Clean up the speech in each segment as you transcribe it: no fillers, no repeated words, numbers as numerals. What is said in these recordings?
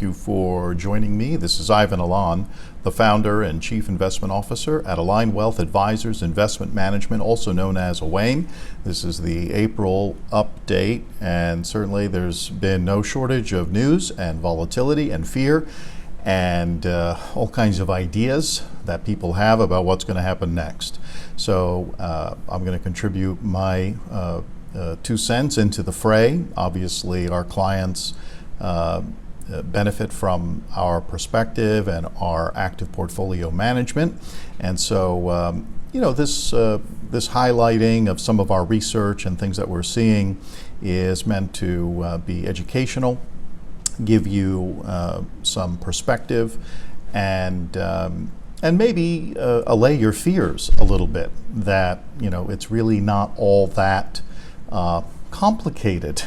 you for joining me. This is Ivan Illan, the founder and chief investment officer at Aligne Wealth Advisors Investment Management, also known as AWAIM. This is the April update, and certainly there's been no shortage of news and volatility and fear and all kinds of ideas that people have about what's going to happen next. So I'm going to contribute my 2 cents into the fray. Obviously, our clients benefit from our perspective and our active portfolio management. And so, this highlighting of some of our research and things that we're seeing is meant to be educational, give you some perspective, and maybe allay your fears a little bit that it's really not all that complicated.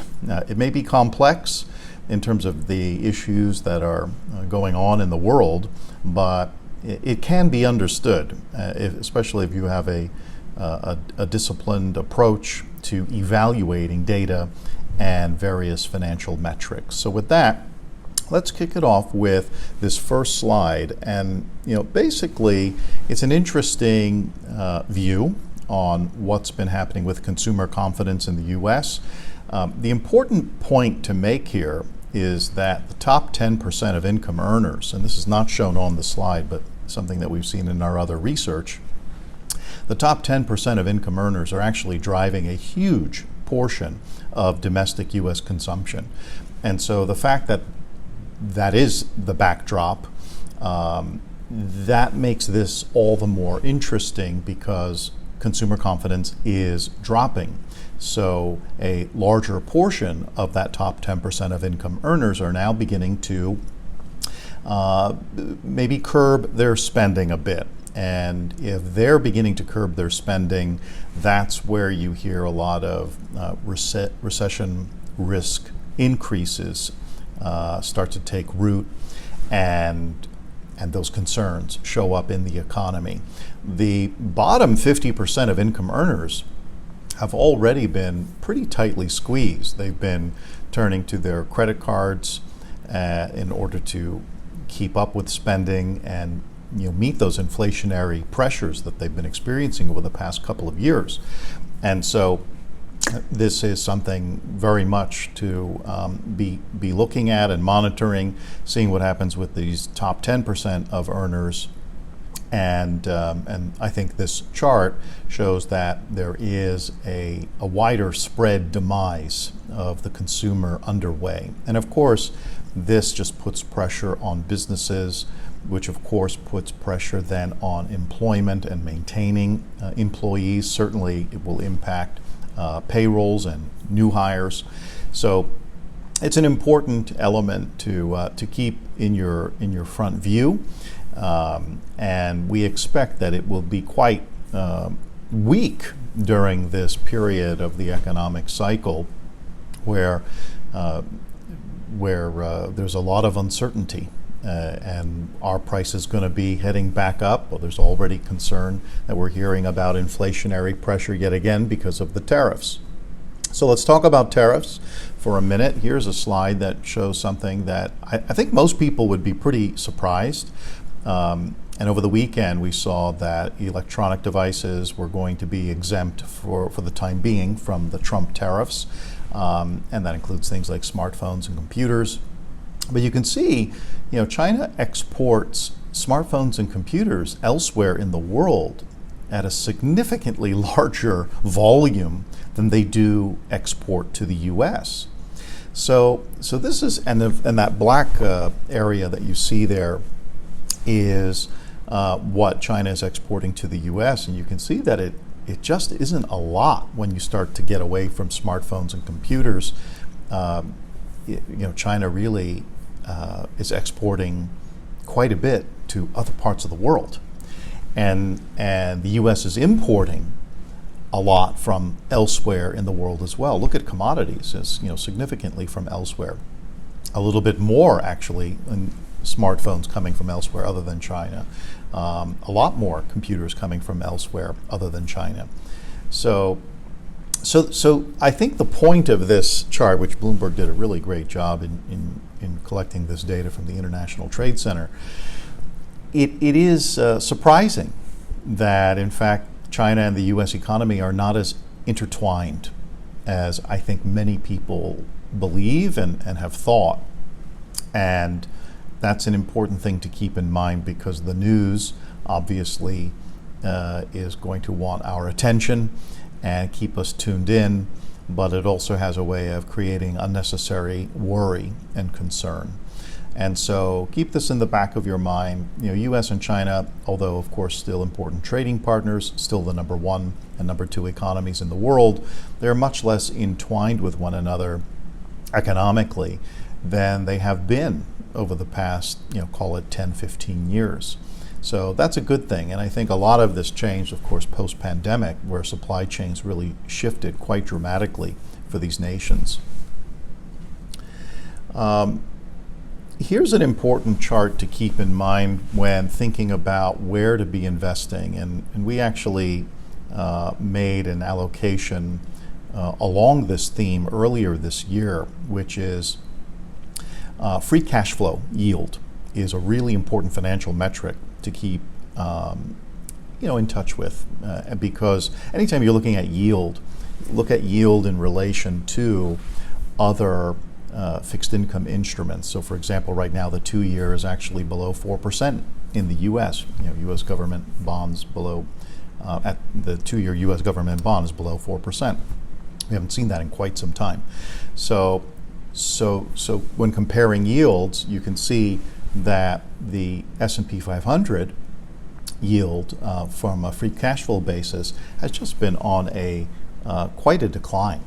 It may be complex in terms of the issues that are going on in the world, but it can be understood, especially if you have a disciplined approach to evaluating data and various financial metrics. So with that, let's kick it off with this first slide. And basically, it's an interesting view on what's been happening with consumer confidence in the U.S. The important point to make here is that the top 10% of income earners, and this is not shown on the slide, but something that we've seen in our other research, the top 10% of income earners are actually driving a huge portion of domestic U.S. consumption. And so the fact that that is the backdrop, that makes this all the more interesting because consumer confidence is dropping. So a larger portion of that top 10% of income earners are now beginning to maybe curb their spending a bit. And if they're beginning to curb their spending, that's where you hear a lot of recession risk increases start to take root, and those concerns show up in the economy. The bottom 50% of income earners have already been pretty tightly squeezed. They've been turning to their credit cards in order to keep up with spending and meet those inflationary pressures that they've been experiencing over the past couple of years. And so this is something very much to be looking at and monitoring, seeing what happens with these top 10% of earners. And I think this chart shows that there is a wider spread demise of the consumer underway. And of course, this just puts pressure on businesses, which of course puts pressure then on employment and maintaining employees. Certainly it will impact payrolls and new hires. So it's an important element to keep in your front view. And we expect that it will be quite weak during this period of the economic cycle where there's a lot of uncertainty. And our price is going to be heading back up. Well, there's already concern that we're hearing about inflationary pressure yet again because of the tariffs. So let's talk about tariffs for a minute. Here's a slide that shows something that I think most people would be pretty surprised. And over the weekend, we saw that electronic devices were going to be exempt for the time being from the Trump tariffs. And that includes things like smartphones and computers. But you can see, China exports smartphones and computers elsewhere in the world at a significantly larger volume than they do export to the U.S. So this is, and that black area that you see there is what China is exporting to the U.S. And you can see that it just isn't a lot when you start to get away from smartphones and computers. China really is exporting quite a bit to other parts of the world, and the U.S. is importing a lot from elsewhere in the world as well. Look at commodities as significantly from elsewhere. A little bit more actually in smartphones coming from elsewhere other than China. A lot more computers coming from elsewhere other than China. So I think the point of this chart, which Bloomberg did a really great job in in collecting this data from the International Trade Center. It is surprising that, in fact, China and the U.S. economy are not as intertwined as I think many people believe and have thought. And that's an important thing to keep in mind, because the news obviously is going to want our attention and keep us tuned in, but it also has a way of creating unnecessary worry and concern. And so keep this in the back of your mind. U.S. and China, although of course still important trading partners, still the number one and number two economies in the world, they're much less entwined with one another economically than they have been over the past, call it 10, 15 years. So that's a good thing. And I think a lot of this changed, of course, post-pandemic, where supply chains really shifted quite dramatically for these nations. Here's an important chart to keep in mind when thinking about where to be investing. And we actually made an allocation along this theme earlier this year, which is free cash flow yield is a really important financial metric to keep in touch with, because anytime you're looking at yield, look at yield in relation to other fixed income instruments. So for example, right now the 2-year is actually below 4% in the U.S. U.S. government bonds below, at the 2-year U.S. government bond is below 4%. We haven't seen that in quite some time. So when comparing yields, you can see that the S&P 500 yield from a free cash flow basis has just been on a quite a decline,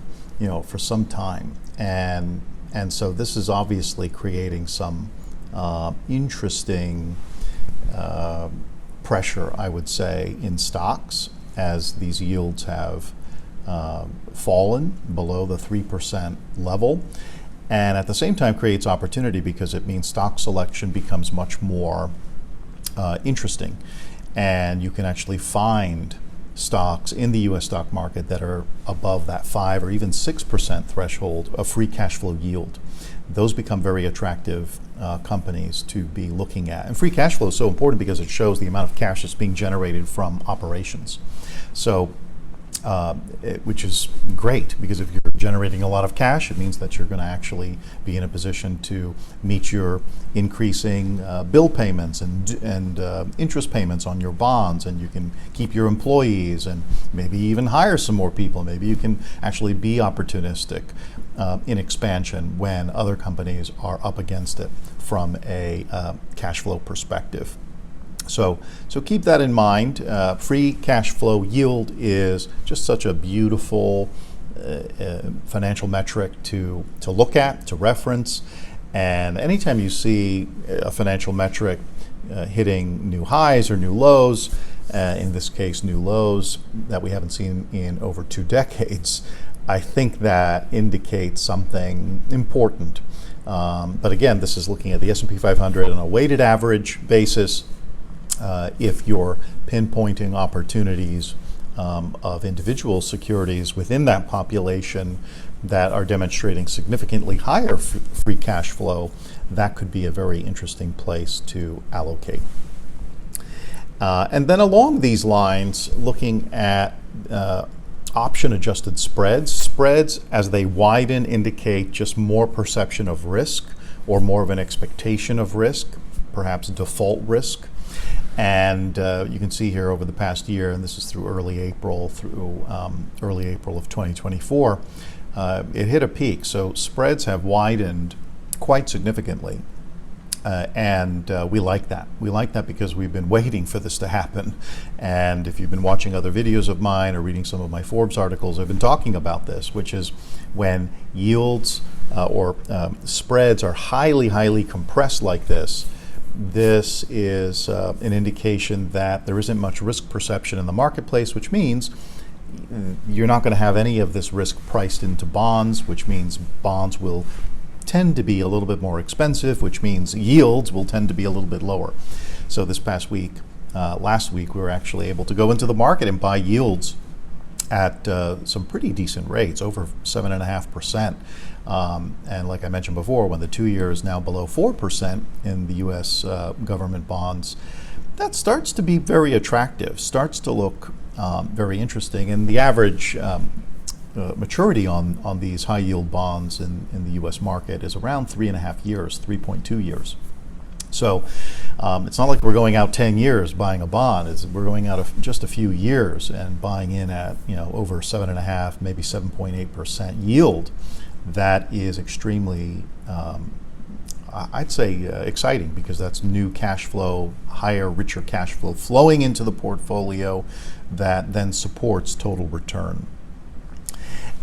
for some time. And so this is obviously creating some interesting pressure, I would say, in stocks, as these yields have fallen below the 3% level. And at the same time creates opportunity, because it means stock selection becomes much more interesting. And you can actually find stocks in the U.S. stock market that are above that 5 or even 6% threshold of free cash flow yield. Those become very attractive companies to be looking at. And free cash flow is so important because it shows the amount of cash that's being generated from operations. So, which is great, because if you're generating a lot of cash, it means that you're going to actually be in a position to meet your increasing bill payments and interest payments on your bonds, and you can keep your employees and maybe even hire some more people. Maybe you can actually be opportunistic in expansion when other companies are up against it from a cash flow perspective. So keep that in mind. Free cash flow yield is just such a beautiful financial metric to look at, to reference. And anytime you see a financial metric hitting new highs or new lows, in this case new lows that we haven't seen in over 2 decades, I think that indicates something important. But again, this is looking at the S&P 500 on a weighted average basis. If you're pinpointing opportunities of individual securities within that population that are demonstrating significantly higher free cash flow, that could be a very interesting place to allocate. And then along these lines, looking at option-adjusted spreads. Spreads, as they widen, indicate just more perception of risk, or more of an expectation of risk, perhaps default risk. And you can see here over the past year, and this is through early April of 2024, it hit a peak. So spreads have widened quite significantly. And we like that. We like that because we've been waiting for this to happen. And if you've been watching other videos of mine or reading some of my Forbes articles, I've been talking about this, which is when yields or spreads are highly, highly compressed like this. This is an indication that there isn't much risk perception in the marketplace, which means you're not going to have any of this risk priced into bonds, which means bonds will tend to be a little bit more expensive, which means yields will tend to be a little bit lower. So this past week, last week, we were actually able to go into the market and buy yields at some pretty decent rates, over 7.5%. And like I mentioned before, when the 2-year is now below 4% in the U.S. Government bonds, that starts to be very attractive, starts to look very interesting. And the average maturity on these high yield bonds in the U.S. market is around 3.5 years, 3.2 years. So it's not like we're going out 10 years buying a bond. We're going out of just a few years and buying in at over 7.5, maybe 7.8% yield. That is extremely, I'd say, exciting, because that's new cash flow, higher, richer cash flow flowing into the portfolio that then supports total return.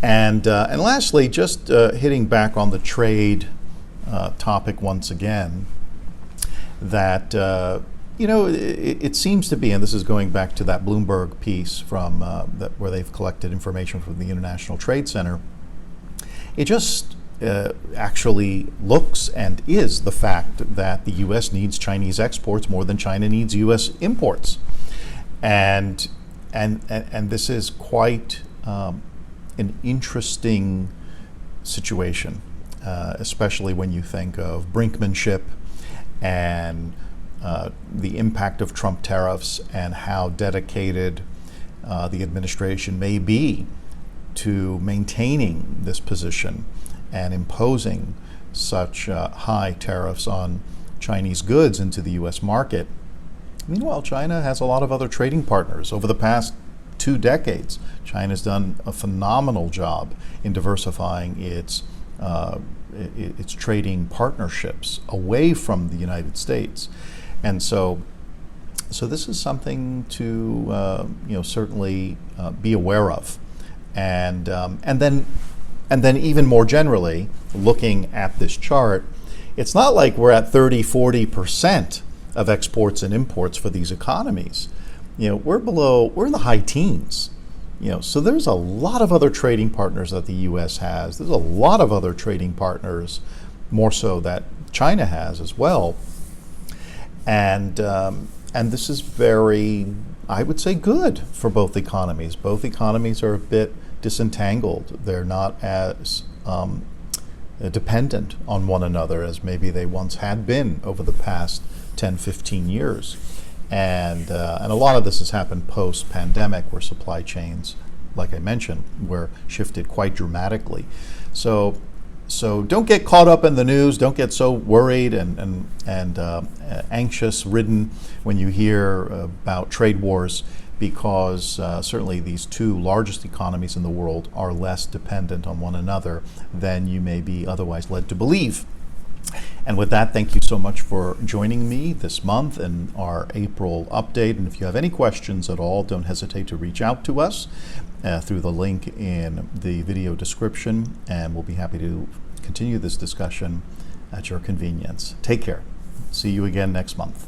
And lastly, just hitting back on the trade topic once again, that it seems to be, and this is going back to that Bloomberg piece from where they've collected information from the International Trade Center. It just actually looks and is the fact that the U.S. needs Chinese exports more than China needs U.S. imports, and this is quite an interesting situation, especially when you think of brinkmanship and the impact of Trump tariffs and how dedicated the administration may be to maintaining this position and imposing such high tariffs on Chinese goods into the U.S. market. Meanwhile, China has a lot of other trading partners. Over the past 2 decades, China's done a phenomenal job in diversifying its trading partnerships away from the United States, and so this is something to certainly be aware of, and then even more generally, looking at this chart, it's not like we're at 30-40% of exports and imports for these economies. We're in the high teens. So there's a lot of other trading partners that the U.S. has. There's a lot of other trading partners, more so, that China has as well. And this is very, I would say, good for both economies. Both economies are a bit disentangled. They're not as dependent on one another as maybe they once had been over the past 10, 15 years. And a lot of this has happened post-pandemic, where supply chains, like I mentioned, were shifted quite dramatically. So don't get caught up in the news. Don't get so worried and anxious-ridden when you hear about trade wars, because certainly these 2 largest economies in the world are less dependent on one another than you may be otherwise led to believe. And with that, thank you so much for joining me this month in our April update. And if you have any questions at all, don't hesitate to reach out to us through the link in the video description, and we'll be happy to continue this discussion at your convenience. Take care. See you again next month.